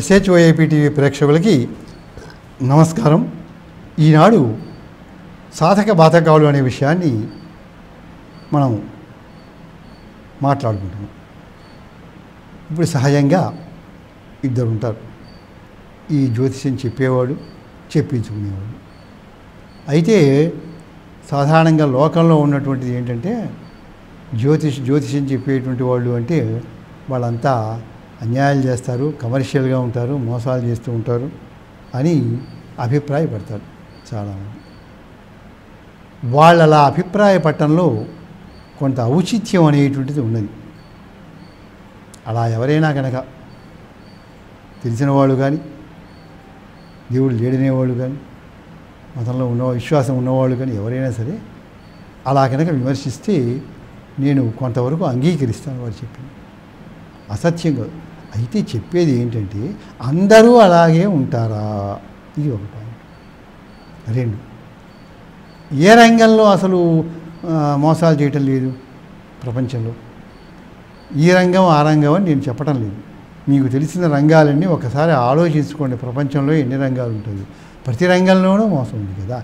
SHOAP TV ప్రేక్షకులకి నమస్కారం. ఈనాడు సాధక బాధకాలు అనే విషయాన్ని మనం మాట్లాడుకుంటున్నాం. ఇప్పుడు సహజంగా ఇద్దరు ఉంటారు, ఈ జ్యోతిష్యం చెప్పేవాడు, చెప్పించుకునేవాడు. అయితే సాధారణంగా లోకంలో ఉన్నటువంటిది ఏంటంటే జ్యోతిష్యం చెప్పేటువంటి వాళ్ళు అంటే వాళ్ళంతా అన్యాయాలు చేస్తారు, కమర్షియల్గా ఉంటారు, మోసాలు చేస్తూ ఉంటారు అని అభిప్రాయపడతారు చాలామంది. వాళ్ళ అలా అభిప్రాయపడటంలో కొంత ఔచిత్యం అనేటువంటిది ఉన్నది. అలా ఎవరైనా కనుక తెలిసిన వాళ్ళు కానీ, దేవుడు లేడనేవాళ్ళు కానీ, మతంలో విశ్వాసం ఉన్నవాళ్ళు కానీ ఎవరైనా సరే అలా కనుక విమర్శిస్తే నేను కొంతవరకు అంగీకరిస్తాను వారు చెప్పింది. అసత్యం కాదు. అయితే చెప్పేది ఏంటంటే అందరూ అలాగే ఉంటారా, ఇది ఒక పాయింట్. రెండు, ఏ రంగంలో అసలు మోసాలు చేయటం లేదు ప్రపంచంలో? ఈ రంగం ఆ రంగం అని నేను చెప్పటం లేదు. మీకు తెలిసిన రంగాలన్నీ ఒకసారి ఆలోచించుకోండి. ప్రపంచంలో ఎన్ని రంగాలు ఉంటాయి? ప్రతి రంగంలోనూ మోసం ఉంది కదా.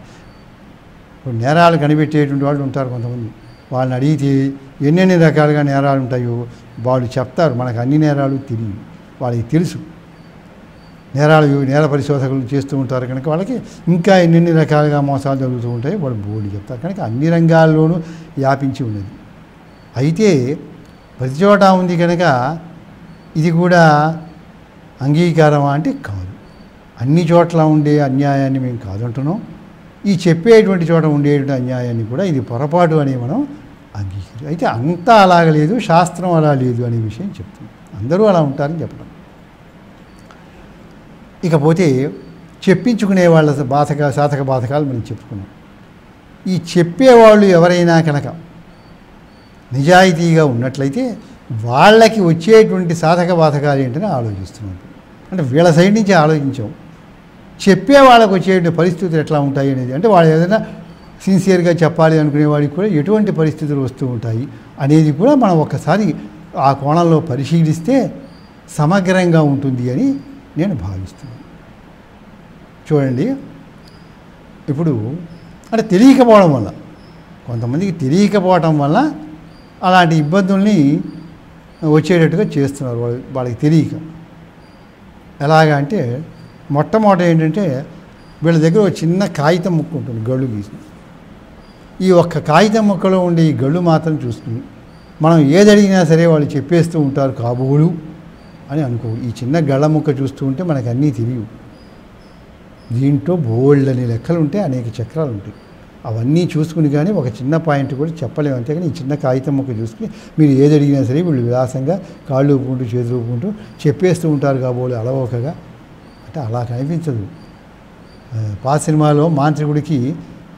ఇప్పుడు నేరాలు కనిపెట్టేటువంటి వాళ్ళు ఉంటారు కొంతమంది. వాళ్ళని అడిగితే ఎన్నెన్ని రకాలుగా నేరాలు ఉంటాయో వాళ్ళు చెప్తారు. మనకు అన్ని నేరాలు తెలియదు, వాళ్ళకి తెలుసు. నేర పరిశోధకులు చేస్తూ ఉంటారు కనుక వాళ్ళకి ఇంకా ఎన్నెన్ని రకాలుగా మోసాలు జరుగుతూ ఉంటాయో వాళ్ళు బోర్డు చెప్తారు. కనుక అన్ని రంగాల్లోనూ వ్యాపించి ఉన్నది. అయితే ప్రతి చోట ఉంది కనుక ఇది కూడా అంగీకారమా అంటే కాదు. అన్ని చోట్ల ఉండే అన్యాయాన్ని మేము కాదంటున్నాం. ఈ చెప్పేటువంటి చోట ఉండేటువంటి అన్యాయాన్ని కూడా ఇది పొరపాటు అని మనం అంగీకరి. అయితే అంతా అలాగ లేదు, శాస్త్రం అలా లేదు అనే విషయం చెప్తున్నాం. అందరూ అలా ఉంటారని చెప్పడం. ఇకపోతే చెప్పించుకునే వాళ్ళ సాధక బాధకాలు మనం చెప్పుకున్నాం. ఈ చెప్పేవాళ్ళు ఎవరైనా కనుక నిజాయితీగా ఉన్నట్లయితే వాళ్ళకి వచ్చేటువంటి సాధక బాధకాలు ఏంటని ఆలోచిస్తున్నాం. అంటే వీళ్ళ సైడ్ నుంచి ఆలోచించాం. చెప్పే వాళ్ళకు వచ్చేటువంటి పరిస్థితులు ఎట్లా ఉంటాయి అనేది, అంటే వాళ్ళు ఏదైనా సిన్సియర్గా చెప్పాలి అనుకునే వాడికి కూడా ఎటువంటి పరిస్థితులు వస్తూ ఉంటాయి అనేది కూడా మనం ఒక్కసారి ఆ కోణంలో పరిశీలిస్తే సమగ్రంగా ఉంటుంది అని నేను భావిస్తున్నాను. చూడండి, ఇప్పుడు అంటే తెలియకపోవడం వల్ల, కొంతమందికి తెలియకపోవటం వల్ల అలాంటి ఇబ్బందుల్ని వచ్చేటట్టుగా చేస్తున్నారు వాళ్ళకి తెలియక. ఎలాగా అంటే మొట్టమొదట ఏంటంటే వీళ్ళ దగ్గర ఒక చిన్న కాగితం ముక్క ఉంటుంది, గళ్ళు గీసి. ఈ ఒక్క కాగితం ముక్కలో ఉండే ఈ గళ్ళు మాత్రం చూసుకుని మనం ఏది అడిగినా సరే వాళ్ళు చెప్పేస్తూ ఉంటారు కాబోలు అని అనుకో. ఈ చిన్న గళ్ళ ముక్క చూస్తూ ఉంటే మనకు అన్నీ తెలియవు. దీంట్లో బోల్డ్ అనే లెక్కలు ఉంటాయి, అనేక చక్రాలు ఉంటాయి. అవన్నీ చూసుకుని కానీ ఒక చిన్న పాయింట్ కూడా చెప్పలేము. అంతేగాని ఈ చిన్న కాగితం ముక్క చూసుకుని మీరు ఏది అడిగినా సరే వీళ్ళు విలాసంగా కాళ్ళు ఊపుకుంటూ చేతులు ఊపుకుంటూ చెప్పేస్తూ ఉంటారు కాబోలు అలవోకగా. అంటే అలా కనిపించదు. పాత సినిమాలో మాంత్రికుడికి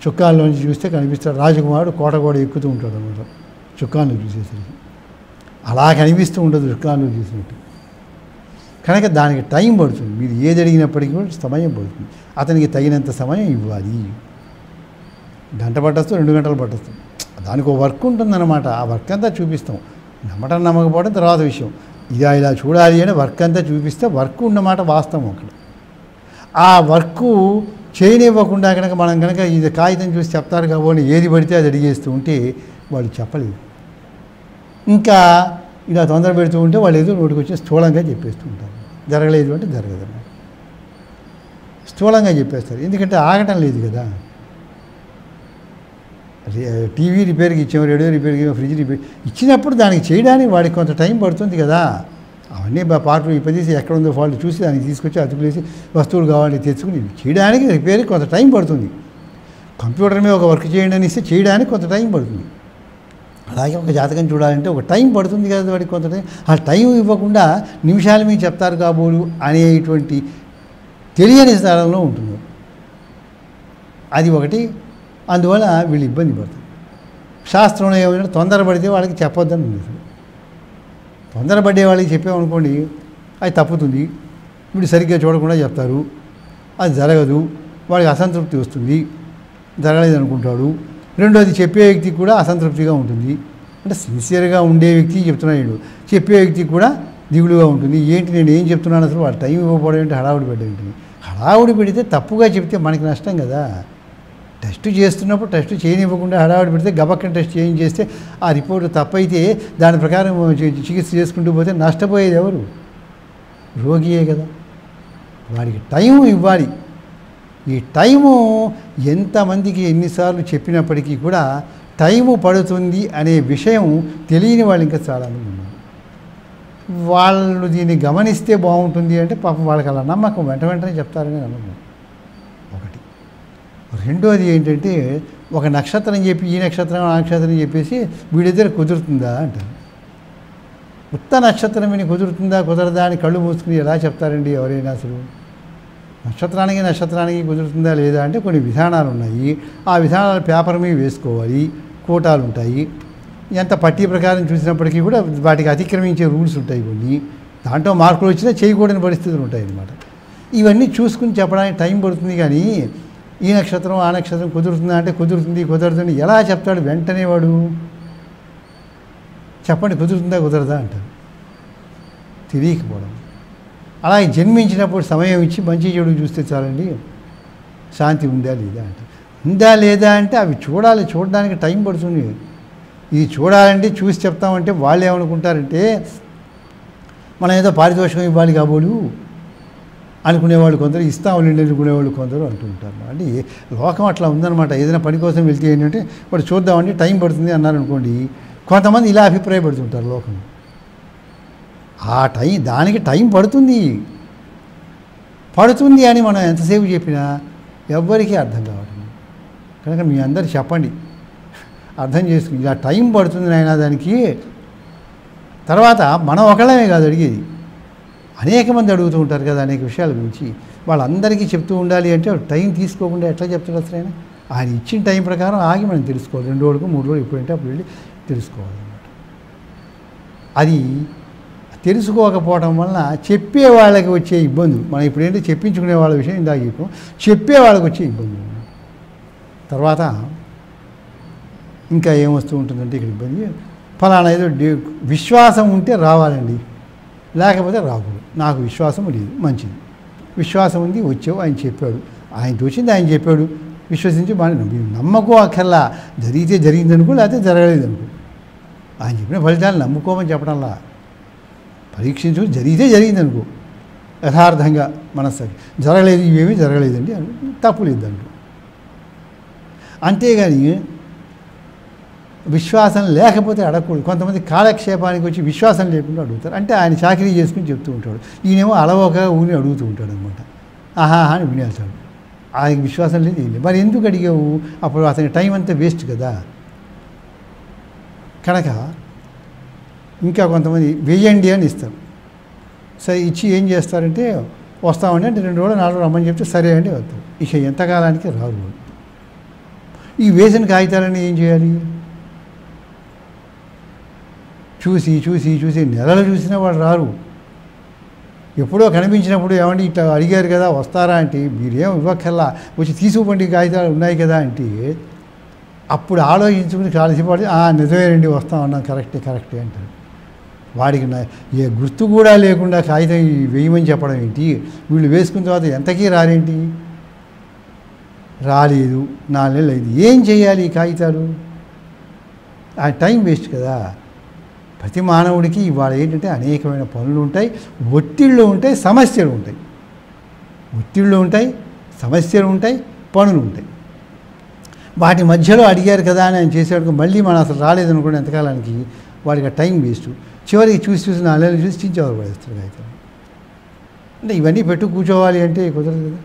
చుక్కాల్లోంచి చూస్తే కనిపిస్తాడు, రాజకుమారుడు కోట కూడా ఎక్కుతూ ఉంటాడు అన్నమాట చుక్కాలను చూసేసరికి. అలా కనిపిస్తూ ఉండదు చుక్కాలను చూసినట్టు. కనుక దానికి టైం పడుతుంది. మీరు ఏది అడిగినప్పటికీ కూడా సమయం పడుతుంది. అతనికి తగినంత సమయం ఇవ్వాలి. గంట పట్టొచ్చు, 2 గంటలు పట్టొచ్చు. దానికి ఒక వర్క్ ఉంటుందన్నమాట. ఆ వర్క్ అంతా చూపిస్తాం. నమ్మటం నమ్మకపోవడం తర్వాత విషయం. ఇలా చూడాలి అని వర్క్ అంతా చూపిస్తే వర్క్ ఉన్నమాట వాస్తవం. అక్కడ ఆ వర్క్ చేయనివ్వకుండా కనుక మనం కనుక ఇది కాగితం చూసి చెప్తారు కాబట్టి ఏది పడితే అది అడిగేస్తూ ఉంటే వాళ్ళు చెప్పలేదు. ఇంకా ఇలా తొందర పెడుతూ ఉంటే వాళ్ళు ఏదో నోటికి వచ్చి స్థూలంగా చెప్పేస్తూ ఉంటారు. జరగలేదు అంటే జరగదు అన్నమాట. స్థూలంగా చెప్పేస్తారు. ఎందుకంటే ఆగటం లేదు కదా. టీవీ రిపేర్కి ఇచ్చాము, రేడియో రిపేర్కి, ఫ్రిడ్జ్ రిపేర్ ఇచ్చినప్పుడు దానికి చేయడానికి వాడికి కొంత టైం పడుతుంది కదా. అవన్నీ పార్ట్లు ఇప్పదీసి ఎక్కడ ఉందో ఫాల్ట్ చూసి దానికి తీసుకొచ్చి అతుకులేసి వస్తువులు కావాలి తెచ్చుకుని చేయడానికి రిపేర్కి కొంత టైం పడుతుంది. కంప్యూటర్ మీద ఒక వర్క్ చేయండి అని ఇస్తే చేయడానికి కొంత టైం పడుతుంది. అలాగే ఒక జాతకం చూడాలంటే ఒక టైం పడుతుంది కదా వాడికి కొంత టైం. ఆ టైం ఇవ్వకుండా నిమిషాలు మీరు చెప్తారు కాబోలు అనేటువంటి తెలియని స్థలంలో ఉంటుంది. అది ఒకటి. అందువల్ల వీళ్ళు ఇబ్బంది పడతారు. శాస్త్రంలో ఏమైనా తొందరపడితే వాళ్ళకి చెప్పొద్దని ఉంది. తొందరపడే వాళ్ళకి చెప్పామనుకోండి అది తప్పుతుంది. వీడు సరిగ్గా చూడకుండా చెప్తారు, అది జరగదు, వాడికి అసంతృప్తి వస్తుంది, జరగలేదు అనుకుంటాడు. రెండోది చెప్పే వ్యక్తికి కూడా అసంతృప్తిగా ఉంటుంది. అంటే సిన్సియర్గా ఉండే వ్యక్తికి చెప్తున్నాడు, చెప్పే వ్యక్తికి కూడా దిగులుగా ఉంటుంది. ఏంటి నేను ఏం చెప్తున్నాను అసలు వాళ్ళు టైం ఇవ్వకపోవడం ఏంటి, హడావుడి పెట్టడం ఏంటి. హడావుడి పెడితే తప్పుగా చెప్తే మనకి నష్టం కదా. టెస్ట్ చేస్తున్నప్పుడు టెస్ట్ చేయనివ్వకుండా హడావుడి పెడితే గబక్కన టెస్ట్ చేస్తే ఆ రిపోర్ట్ తప్పైతే దాని ప్రకారం చికిత్స చేసుకుంటూ పోతే నష్టపోయేది ఎవరు? రోగియే కదా. వాడికి టైం ఇవ్వాలి. ఈ టైము ఎంతమందికి ఎన్నిసార్లు చెప్పినప్పటికీ కూడా టైము పడుతుంది అనే విషయం తెలియని వాళ్ళు ఇంకా చాలామంది ఉన్నారు. వాళ్ళు దీన్ని గమనిస్తే బాగుంటుంది అంటే పాపం వాళ్ళకి అలా నమ్మకం వెంటనే చెప్తారని నమ్మకం ఒకటి. రెండోది ఏంటంటే ఒక నక్షత్రం చెప్పి ఈ నక్షత్రం ఆ నక్షత్రం చెప్పేసి వీడిద్దరు కుదురుతుందా అంటారు. ఉత్త నక్షత్రం విని కుదురుతుందా కుదరదా అని కళ్ళు మూసుకుని ఎలా చెప్తారండి ఎవరైనా అసలు? నక్షత్రానికి కుదురుతుందా లేదా అంటే కొన్ని విధానాలు ఉన్నాయి. ఆ విధానాలు పేపర్ మీద వేసుకోవాలి, కోటాలు ఉంటాయి. ఎంత పట్టీ ప్రకారం చూసినప్పటికీ కూడా వాటికి అతిక్రమించే రూల్స్ ఉంటాయి కొన్ని. దాంట్లో మార్కులు వచ్చినా చేయకూడని పరిస్థితులు ఉంటాయి అన్నమాట. ఇవన్నీ చూసుకుని చెప్పడానికి టైం పడుతుంది. కానీ ఈ నక్షత్రం ఆ నక్షత్రం కుదురుతుందా అంటే కుదురుతుంది ఎలా చెప్తాడు వెంటనే వాడు? చెప్పండి కుదురుతుందా కుదరదా అంటారు. తెలియకపోవడం. అలాగే జన్మించినప్పుడు సమయం ఇచ్చి మంచి చెడు చూస్తే చాలండి శాంతి ఉందా లేదా అంటారు. ఉందా లేదా అంటే అవి చూడడానికి టైం పడుతుంది. ఇది చూడాలంటే చూసి చెప్తామంటే వాళ్ళు ఏమనుకుంటారంటే మనం ఏదో పారితోషికం ఇవ్వాలి కాబోలు అనుకునేవాళ్ళు కొందరు, ఇస్తాంలేండి అనుకునేవాళ్ళు కొందరు అంటుంటారు. అంటే లోకం అట్లా ఉందన్నమాట. ఏదైనా పని కోసం వెళ్తే ఏంటంటే వాడు చూద్దామంటే టైం పడుతుంది అన్నారనుకోండి, కొంతమంది ఇలా అభిప్రాయపడుతుంటారు లోకం. ఆ దానికి టైం పడుతుంది అని మనం ఎంతసేపు చెప్పినా ఎవ్వరికీ అర్థం కావడం. కనుక మీ అందరు చెప్పండి, అర్థం చేసుకుని ఇలా టైం పడుతుంది నాయన దానికి. తర్వాత మనం ఒకళ్ళమే కాదు అడిగేది, అనేక మంది అడుగుతూ ఉంటారు కదా అనేక విషయాల గురించి. వాళ్ళందరికీ చెప్తూ ఉండాలి అంటే టైం తీసుకోకుండా ఎట్లా చెప్తాడు అసలు? ఆయన ఇచ్చిన టైం ప్రకారం ఆగి మనం తెలుసుకోవాలి. 2 రోజులకు 3 రోజులు ఎప్పుడంటే అప్పుడు వెళ్ళి తెలుసుకోవాలన్నమాట. అది తెలుసుకోకపోవడం వలన చెప్పే వాళ్ళకి వచ్చే ఇబ్బందులు, మనం ఇప్పుడు ఏంటంటే చెప్పించుకునే వాళ్ళ విషయం ఇందాక చెప్పాం, చెప్పే వాళ్ళకి వచ్చే ఇబ్బందులు. తర్వాత ఇంకా ఏమొస్తూ ఉంటుందంటే ఇక్కడ ఇబ్బంది, ఫలానా ఏదో విశ్వాసం ఉంటే రావాలండి, లేకపోతే రాకూడదు. నాకు విశ్వాసం లేదు, మంచిది. విశ్వాసం ఉంది, వచ్చావు, ఆయన చెప్పాడు, ఆయనతో వచ్చింది ఆయన చెప్పాడు, విశ్వసించి బాగా నమ్మకం అక్కర్లా. జరిగితే జరిగిందనుకో, లేకపోతే జరగలేదనుకో. ఆయన చెప్పిన ఫలితాలు నమ్ముకోమని చెప్పడంలా, పరీక్షించు, జరిగితే జరిగిందనుకో యథార్థంగా మనస్సుకి, జరగలేదు ఇవేమీ జరగలేదండి తప్పు లేదంటూ. అంతేగాని విశ్వాసం లేకపోతే అడగకూడదు. కొంతమంది కాలక్షేపానికి వచ్చి విశ్వాసం లేకుండా అడుగుతారు. అంటే ఆయన చాకరీ చేసుకుని చెప్తూ ఉంటాడు, ఈయనేమో అలవోక ఊని అడుగుతూ ఉంటాడు అనమాట. ఆహా అని వినేస్తాడు. ఆయనకి విశ్వాసం లేదు, ఏం లేదు. మరి ఎందుకు అడిగావు? అప్పుడు అతని టైం అంతా వేస్ట్ కదా. కనుక ఇంకా కొంతమంది వెయ్యండి అని ఇస్తారు. సరే ఇచ్చి ఏం చేస్తారంటే వస్తామండి అంటే 2 రోజులు 4 రోజులు రమ్మని చెప్తే సరే అండి వస్తారు. ఇక ఎంతకాలానికి రారు. ఈ వేసిన కాగితాలన్నీ ఏం చేయాలి? చూసి నెలలు చూసినా వాళ్ళు రారు. ఎప్పుడో కనిపించినప్పుడు ఏమండి ఇట్లా అడిగారు కదా వస్తారా అంటే మీరేం ఇవ్వక్కర్లా, వచ్చి తీసుకుపోండి కాగితాలు ఉన్నాయి కదా అంటే అప్పుడు ఆలోచించుకుని కాలసిపడి నిజమేనండి వస్తామన్నా కరెక్టే అంటారు. వాడికి ఏ గుర్తు కూడా లేకుండా కాగితం వేయమని చెప్పడం ఏంటి? వీళ్ళు వేసుకున్న తర్వాత ఎంతకీ రారేంటి? రాలేదు, 4 నెలలు అయింది, ఏం చేయాలి ఈ కాగితాలు? ఆ టైం వేస్ట్ కదా. ప్రతి మానవుడికి ఇవాళ ఏంటంటే అనేకమైన పనులు ఉంటాయి, ఒత్తిళ్ళు ఉంటాయి, సమస్యలు ఉంటాయి. ఒత్తిళ్ళు ఉంటాయి, సమస్యలు ఉంటాయి, పనులు ఉంటాయి. వాటి మధ్యలో అడిగారు కదా అని ఆయన చేసేవాడికి మళ్ళీ మనం అసలు రాలేదనుకోండి ఎంతకాలానికి వాడికి ఆ టైం వేస్ట్. చివరికి చూసి 4 నెలలు చూసి చించేవారు పడేస్తారు కాగితం. అంటే ఇవన్నీ పెట్టు కూర్చోవాలి అంటే కుదరదు కదా.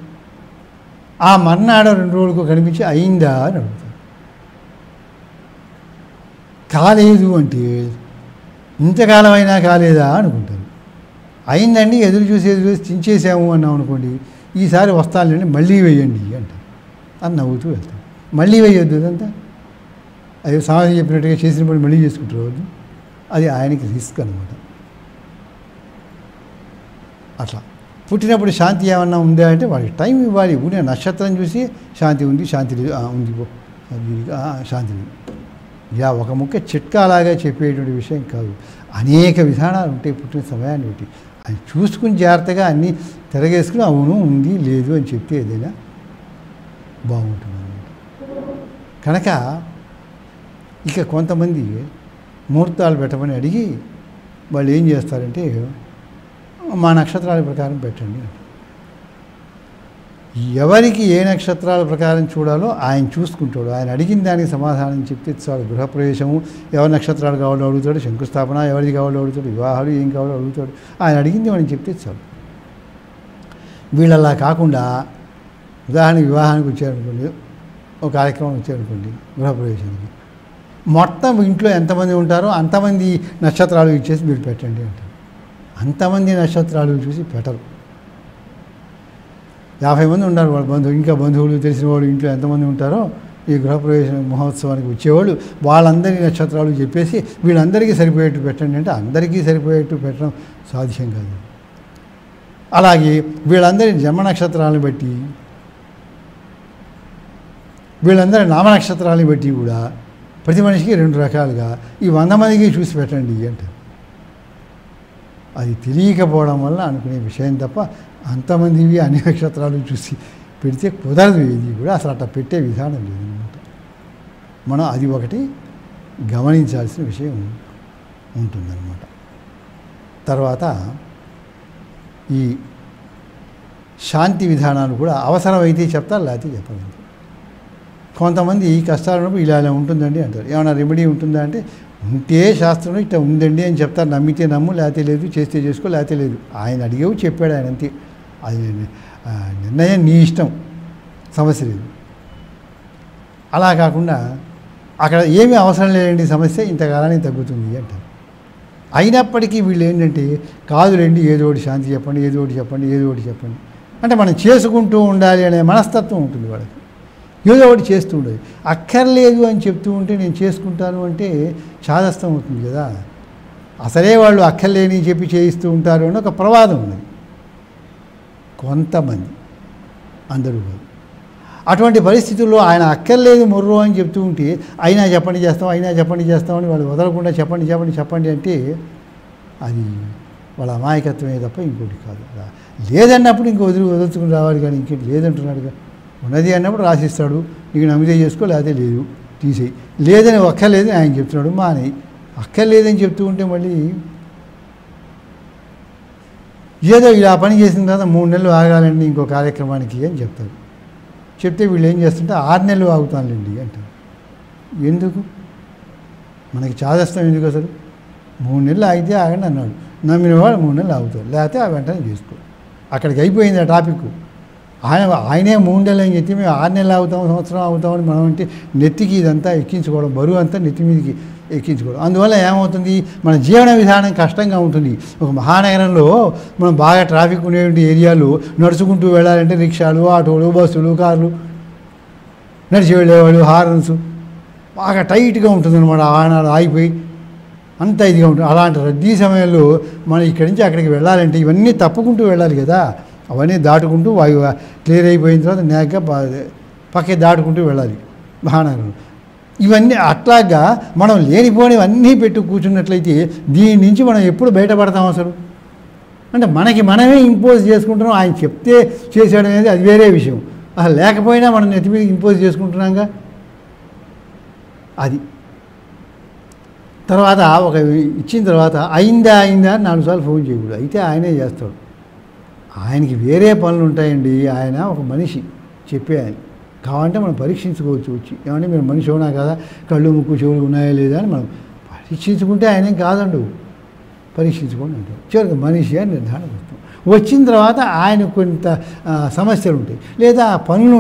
ఆ మర్నాడు 2 రోజులకు కనిపించి అయిందా అని అడుగుతారు. కాలేదు అంటే ఇంతకాలం అయినా కాలేదా అనుకుంటారు. అయిందండి, ఎదురు చూసి చించేసాము అన్నాం అనుకోండి, ఈసారి వస్తానులేండి మళ్ళీ వేయండి అంటారు. అని నవ్వుతూ వెళ్తాం. మళ్ళీ వేయొద్దు, అదంతా అది సమాజం చెప్పినట్టుగా చేసిన పని మళ్ళీ చేసుకుంటారు. అది ఆయనకి రిస్క్ అనమాట. అట్లా పుట్టినప్పుడు శాంతి ఏమన్నా ఉందా అంటే వాడికి టైం ఇవ్వాలి. ఊనే నక్షత్రం చూసి శాంతి ఉంది, శాంతి లేదు, ఉంది శాంతి లేదు. ఇలా ఒక ముక్క చిట్కాలాగా చెప్పేటువంటి విషయం కాదు. అనేక విధానాలు ఉంటాయి పుట్టిన సమయాన్ని బట్టి. అది చూసుకుని జాగ్రత్తగా అన్నీ తిరగేసుకుని అవును ఉంది లేదు అని చెప్తే ఏదైనా బాగుంటుంది అన్నమాట. కనుక ఇక కొంతమంది ముహూర్తాలు పెట్టమని అడిగి వాళ్ళు ఏం చేస్తారంటే మా నక్షత్రాల ప్రకారం పెట్టండి. ఎవరికి ఏ నక్షత్రాల ప్రకారం చూడాలో ఆయన చూసుకుంటాడు. ఆయన అడిగిన దానికి సమాధానం చెప్తే చాలు. గృహప్రవేశము ఎవరి నక్షత్రాలు కావాలో అడుగుతాడు, శంకుస్థాపన ఎవరిది కావాలో అడుగుతాడు, వివాహాలు ఏం కావాలో అడుగుతాడు. ఆయన అడిగింది మనం చెప్తే చాలు. వీళ్ళలా కాకుండా ఉదాహరణకి వివాహానికి వచ్చారనుకోండి, ఒక కార్యక్రమం వచ్చారనుకోండి, గృహప్రవేశానికి మొత్తం ఇంట్లో ఎంతమంది ఉంటారో అంతమంది నక్షత్రాలు ఇచ్చేసి మీరు పెట్టండి అంటారు. అంతమంది నక్షత్రాలు చూసి పెట్టరు. 50 మంది ఉన్నారు వాళ్ళ బంధువులు, ఇంకా బంధువులు తెలిసిన వాళ్ళు ఇంట్లో ఎంతమంది ఉంటారో ఈ గృహప్రవేశ మహోత్సవానికి వచ్చేవాళ్ళు వాళ్ళందరి నక్షత్రాలు చెప్పేసి వీళ్ళందరికీ సరిపోయేట్టు పెట్టండి అంటే అందరికీ సరిపోయేట్టు పెట్టడం సాధ్యం కాదు. అలాగే వీళ్ళందరి జన్మ నక్షత్రాలను బట్టి వీళ్ళందరి నామ నక్షత్రాలను బట్టి కూడా ప్రతి మనిషికి 2 రకాలుగా ఈ 100 మందికి చూసి పెట్టండి అంటారు. అది తెలియకపోవడం వల్ల అనుకునే విషయం తప్ప అంతమందివి అన్ని నక్షత్రాలు చూసి పెడితే కుదరదు. ఇది కూడా అసలు అట్లా పెట్టే విధానం లేదన్నమాట. మనం అది ఒకటి గమనించాల్సిన విషయం ఉంటుందన్నమాట. తర్వాత ఈ శాంతి విధానాలు కూడా అవసరమైతే చెప్తారు, లేకపోతే చెప్పలేదు. కొంతమంది కష్టాలు ఉన్నప్పుడు ఇలా ఇలా ఉంటుందండి అంటారు. ఏమైనా రెమెడీ ఉంటుందా అంటే ఉంటే శాస్త్రంలో ఇట్లా ఉందండి అని చెప్తారు. నమ్మితే నమ్ము, లేకపోతే లేదు, చేస్తే చేసుకో, లేకపోతే లేదు. ఆయన అడిగేవి చెప్పాడు ఆయన, అంతే. అది నిర్ణయం నీ ఇష్టం, సమస్య లేదు. అలా కాకుండా అక్కడ ఏమీ అవసరం లేదండి, సమస్య ఇంతకాలానికి తగ్గుతుంది అంటారు. అయినప్పటికీ వీళ్ళు ఏంటంటే కాదులేండి ఏదో ఒకటి శాంతి చెప్పండి, ఏదో ఒకటి చెప్పండి, ఏదో ఒకటి చెప్పండి అంటే మనం చేసుకుంటూ ఉండాలి అనే మనస్తత్వం ఉంటుంది వాళ్ళకి. ఏదో ఒకటి చేస్తూ ఉండదు. అక్కర్లేదు అని చెప్తూ ఉంటే నేను చేసుకుంటాను అంటే చాదస్తం అవుతుంది కదా. అసలే వాళ్ళు అక్కర్లేని చెప్పి చేయిస్తూ ఉంటారు అని ఒక ప్రవాదం ఉన్నది కొంతమంది, అందరూ కాదు. అటువంటి పరిస్థితుల్లో ఆయన అక్కర్లేదు మొర్రో అని చెప్తూ ఉంటే అయినా చెప్పండి చేస్తాం, అయినా చెప్పండి చేస్తామని వాళ్ళు వదలకుండా చెప్పండి చెప్పండి చెప్పండి అంటే అది వాళ్ళ అమాయకత్వమే తప్ప ఇంకోటి కాదు. అలా లేదన్నప్పుడు ఇంకో వదులుచుకుని రావాలి, కానీ ఇంకేంటి లేదంటున్నాడుగా. ఉన్నది అన్నప్పుడు రాసిస్తాడు, నీకు నమ్మితే చేసుకో, లేకపోతే లేదు తీసేయి. లేదని అక్కర్లేదని ఆయన చెప్తున్నాడు, మాని అక్కర్లేదని చెప్తూ ఉంటే మళ్ళీ ఏదో ఇలా పని చేసిన తర్వాత 3 నెలలు ఆగాలండి ఇంకో కార్యక్రమానికి అని చెప్తారు. చెప్తే వీళ్ళు ఏం చేస్తుంటే 6 నెలలు ఆగుతానులేండి అంటారు. ఎందుకు మనకి చాదస్తం ఎందుకు అసలు? 3 నెలలు ఆగితే ఆగండి అన్నాడు. నమ్మిన వాడు 3 నెలలు ఆగుతాడు, లేకపోతే ఆ వెంటనే చేసుకో. అక్కడికి అయిపోయింది ఆ టాపిక్. ఆయనే 3 నెలలు అని చెప్పి మేము 6 నెలలు ఆగుతాం, సంవత్సరం ఆగుతామని మనం అంటే నెత్తికి ఇదంతా ఎక్కించుకోవడం, బరువు అంతా నెత్తి మీదకి ఎక్కించుకోవడం. అందువల్ల ఏమవుతుంది, మన జీవన విధానం కష్టంగా ఉంటుంది. ఒక మహానగరంలో మనం బాగా ట్రాఫిక్ ఉండేటువంటి ఏరియాలు నడుచుకుంటూ వెళ్ళాలంటే రిక్షాలు, ఆటోలు, బస్సులు, కార్లు, నడిచి వెళ్ళేవాళ్ళు, హార్న్స్ బాగా టైట్గా ఉంటుంది అనమాట. వాహనాలు ఆగిపోయి అంత ఇదిగా ఉంటుంది. అలాంటి రద్దీ సమయంలో మనం ఇక్కడి నుంచి అక్కడికి వెళ్ళాలంటే ఇవన్నీ తప్పుకుంటూ వెళ్ళాలి కదా. అవన్నీ దాటుకుంటూ క్లియర్ అయిపోయిన తర్వాత నేగ్గా పక్కే దాటుకుంటూ వెళ్ళాలి మహానగరంలో. ఇవన్నీ అట్లాగా మనం లేనిపోనివన్నీ పెట్టి కూర్చున్నట్లయితే దీని నుంచి మనం ఎప్పుడు బయటపడతాం అసలు? అంటే మనకి మనమే ఇంపోజ్ చేసుకుంటున్నాం. ఆయన చెప్తే చేసాడు అనేది అది వేరే విషయం. అసలు లేకపోయినా మనం నెత్తి మీద ఇంపోజ్ చేసుకుంటున్నాంగా. అది తర్వాత ఒక ఇచ్చిన తర్వాత అయిందా అని 4 సార్లు ఫోన్ చేయకూడదు. అయితే ఆయనే చేస్తాడు. ఆయనకి వేరే పనులు ఉంటాయండి. ఆయన ఒక మనిషి చెప్పేయాలి. కావాలంటే మనం పరీక్షించుకోవచ్చు వచ్చి, ఏమంటే మీరు మనిషి అవునా కదా, కళ్ళు ముక్కు చెవులు ఉన్నాయా లేదా అని మనం పరీక్షించుకుంటే ఆయనేం కాదండు, పరీక్షించుకోండి అంటారు. చివరికి మనిషి అని నిర్ధారణ వస్తాం. వచ్చిన తర్వాత ఆయన కొంత సమస్యలు ఉంటాయి, లేదా పనులు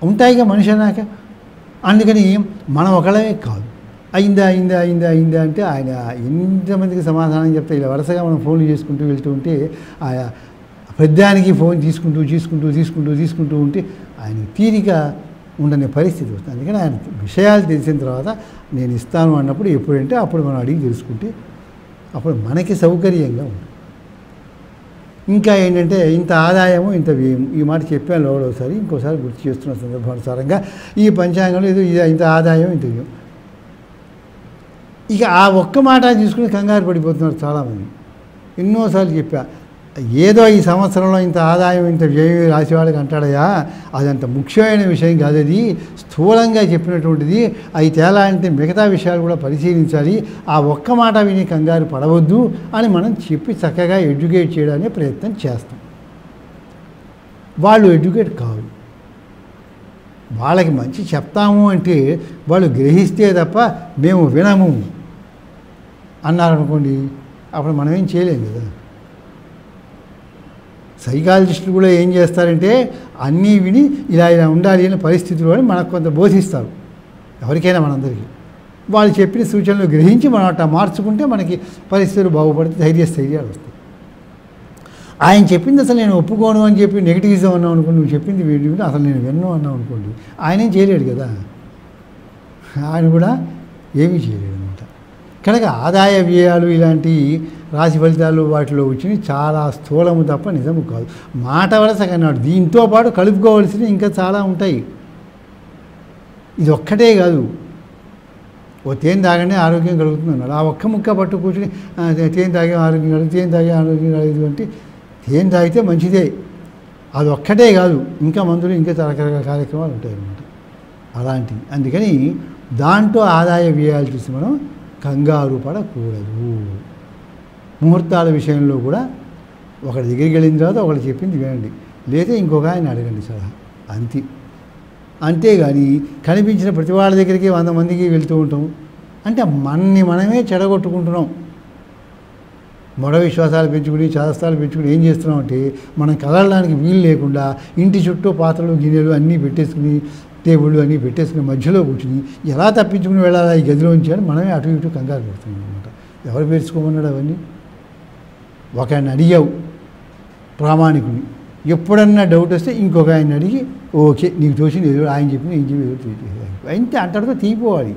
ఉంటాయిగా మనిషి అన్నాక. అందుకని మనం ఒకళ్ళమే కాదు. అయిందా అంటే ఆయన ఎంతమందికి సమాధానం చెప్తే ఇలా వరుసగా మనం ఫోన్లు చేసుకుంటూ వెళ్తూ ఉంటే ఆయా పెద్దానికి ఫోన్ తీసుకుంటూ ఉంటే ఆయన తీరిక ఉండని పరిస్థితి వస్తుంది. అందుకని ఆయన విషయాలు తెలిసిన తర్వాత నేను ఇస్తాను అన్నప్పుడు ఎప్పుడంటే అప్పుడు మనం అడిగి తెలుసుకుంటే అప్పుడు మనకి సౌకర్యంగా ఉంటుంది. ఇంకా ఏంటంటే ఇంత ఆదాయము ఇంత వ్యయం, ఈ మాట చెప్పాను ఒకసారి, ఇంకోసారి గుర్తు చేస్తున్న సందర్భానుసారంగా ఈ పంచాంగంలో ఇంత ఆదాయం ఇంత వ్యయం. ఇక ఆ ఒక్క మాట తీసుకుని కంగారు పడిపోతున్నారు చాలామంది. ఎన్నోసార్లు చెప్పా, ఏదో ఈ సంవత్సరంలో ఇంత ఆదాయం ఇంత వ్యయం రాసేవాళ్ళకి అంటాడయా, అదంత ముఖ్యమైన విషయం కాదు, అది స్థూలంగా చెప్పినటువంటిది. అవి తేలా అంటే మిగతా విషయాలు కూడా పరిశీలించాలి, ఆ ఒక్క మాట విని కంగారు పడవద్దు అని మనం చెప్పి చక్కగా ఎడ్యుకేట్ చేయడానికి ప్రయత్నం చేస్తాం. వాళ్ళు ఎడ్యుకేట్ కాదు. వాళ్ళకి మంచి చెప్తాము అంటే వాళ్ళు గ్రహిస్తే తప్ప మేము వినము అన్నారనుకోండి, అప్పుడు మనం ఏం చేయలేము కదా. సైకాలజిస్టులు కూడా ఏం చేస్తారంటే అన్నీ విని ఇలా ఇలా ఉండాలి అనే పరిస్థితులు అని మనకు కొంత బోధిస్తారు, ఎవరికైనా మనందరికీ. వాళ్ళు చెప్పిన సూచనలు గ్రహించి మనం అట్లా మార్చుకుంటే మనకి పరిస్థితులు బాగుపడితే ధైర్యాలు వస్తాయి. ఆయన చెప్పింది అసలు నేను ఒప్పుకోను అని చెప్పి నెగిటివిజం అన్నావు అనుకోండి, నువ్వు చెప్పింది వీడి అసలు నేను విన్నాను అన్నావు అనుకోండి, ఆయన ఏం చేయలేడు కదా, ఆయన కూడా ఏమీ చేయలేడు అనమాట. కనుక ఆదాయ వ్యయాలు ఇలాంటి రాశి ఫలితాలు వాటిలో వచ్చినవి చాలా స్థూలము తప్ప నిజము కాదు. మాట వలస కన్నాడు, దీంతో పాటు కలుపుకోవాల్సినవి ఇంకా చాలా ఉంటాయి. ఇది ఒక్కటే కాదు, ఓ తేనె తాగనే ఆరోగ్యం కలుగుతుంది, ఆ ఒక్క ముక్క పట్టు కూర్చుని తేనె తాగే ఆరోగ్యం కలుగు, తేనె తాగే ఆరోగ్యం కలగదు అంటే తేనె తాగితే మంచిదే, అది ఒక్కటే కాదు, ఇంకా మందులు ఇంకా రకరకాల కార్యక్రమాలు ఉంటాయి అన్నమాట అలాంటివి. అందుకని దాంట్లో ఆదాయ వ్యయాలు చూసి మనం కంగారు పడకూడదు. ముహూర్తాల విషయంలో కూడా ఒకటి దగ్గరికి వెళ్ళిన తర్వాత ఒకటి చెప్పింది వినండి, లేదా ఇంకొక ఆయన అడగండి సలహా, అంతేగాని కనిపించిన ప్రతి వాళ్ళ దగ్గరికి 100 మందికి వెళ్తూ ఉంటాం అంటే మనమే చెడగొట్టుకుంటున్నాం. మరో విశ్వాసాలు పెంచుకుని చాదస్తాలు పెంచుకుని ఏం చేస్తున్నాం అంటే మనం కదలడానికి వీలు లేకుండా ఇంటి చుట్టూ పాత్రలు గిన్నెలు అన్నీ పెట్టేసుకుని టేబుళ్ళు అన్నీ పెట్టేసుకుని మధ్యలో కూర్చుని ఎలా తప్పించుకుని వెళ్ళాలా ఈ గదిలోంచి అని మనమే అటు ఇటు కంగారు పడుతున్నాం అనమాట. ఎవరు పేర్చుకోమన్నాడు అవన్నీ? ఒకరిని అడిగావు ప్రామాణికుని, ఎప్పుడన్నా డౌట్ వస్తే ఇంకొక ఆయన అడిగి ఓకే నీకు తోచింది ఏదో ఆయన చెప్పిన ఏం చెప్పి అయితే అంతటితో తీయిపోవాలి.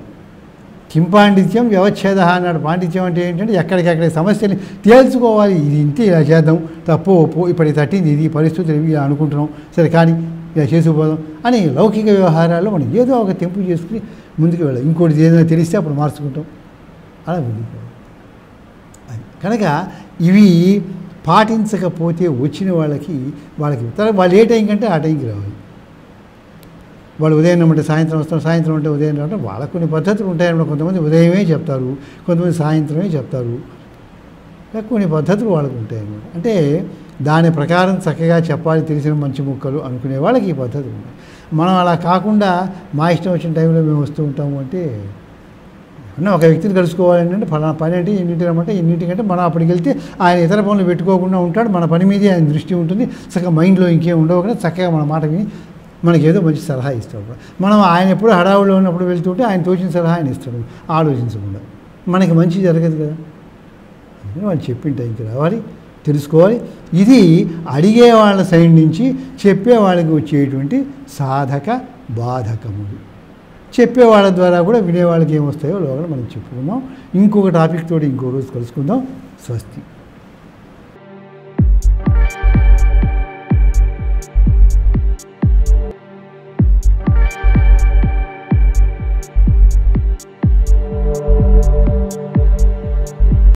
కిం పాండిత్యం వ్యవచ్ఛేద అన్నాడు. పాండిత్యం అంటే ఏంటంటే ఎక్కడికెక్కడ సమస్యని తేల్చుకోవాలి. ఇది ఇంతే, ఇలా చేద్దాం, తప్పు ఒప్పు, ఇప్పుడు తట్టింది ఇది, పరిస్థితులు ఇలా అనుకుంటున్నాం, సరే కానీ ఇలా చేసుకుపోదాం అని లౌకిక వ్యవహారాల్లో మనం ఏదో ఒక తెంపు చేసుకుని ముందుకు వెళ్ళాలి. ఇంకోటి ఏదైనా తెలిస్తే అప్పుడు మార్చుకుంటాం, అలా ముందుకు. కనుక ఇవి పాటించకపోతే వచ్చిన వాళ్ళకి వాళ్ళు ఏ టైం కంటే ఆ టైంకి రావాలి. వాళ్ళు ఉదయం అంటే సాయంత్రం వస్తారు, సాయంత్రం అంటే ఉదయం రావడం, వాళ్ళకు కొన్ని పద్ధతులు ఉంటాయన్నమాట. కొంతమంది ఉదయమే చెప్తారు, కొంతమంది సాయంత్రమే చెప్తారు, కొన్ని పద్ధతులు వాళ్ళకు ఉంటాయన్నమాట. అంటే దాని ప్రకారం చక్కగా చెప్పాలి, తెలిసిన మంచి ముక్కలు అనుకునే వాళ్ళకి ఈ పద్ధతులు ఉంటాయి. మనం అలా కాకుండా మా ఇష్టం వచ్చిన టైంలో మేము వస్తూ ఉంటాము అంటే ఒక వ్యక్తిని కలుసుకోవాలంటే ఫలానా పని అంటే ఎన్నింటి రమ్మంటే ఎన్నింటికంటే మనం అప్పటికి వెళ్తే ఆయన ఇతర పనులు పెట్టుకోకుండా ఉంటాడు, మన పని మీదే ఆయన దృష్టి ఉంటుంది, చక్కగా మైండ్లో ఇంకేం ఉండవు కదా, చక్కగా మన మాట విని మనకి ఏదో మంచి సలహా ఇస్తాడు. మనం ఆయన ఎప్పుడు హడావుల్లో ఉన్నప్పుడు వెళ్తుంటే ఆయన తోచిన సలహా ఆయన ఇస్తాడు ఆలోచించకుండా, మనకి మంచి జరగదు కదా. అందుకని వాళ్ళు చెప్పిన టైంకి రావాలి, తెలుసుకోవాలి. ఇది అడిగే వాళ్ళ సైడ్ నుంచి చెప్పే వాళ్ళకి వచ్చేటువంటి సాధక బాధకములు. చెప్పేవాళ్ళ ద్వారా కూడా వినేవాళ్ళకి ఏమొస్తాయో లోపల మనం చెప్పుకుందాం. ఇంకొక టాపిక్ తోటి ఇంకో రోజు కలుసుకుందాం. స్వస్తి.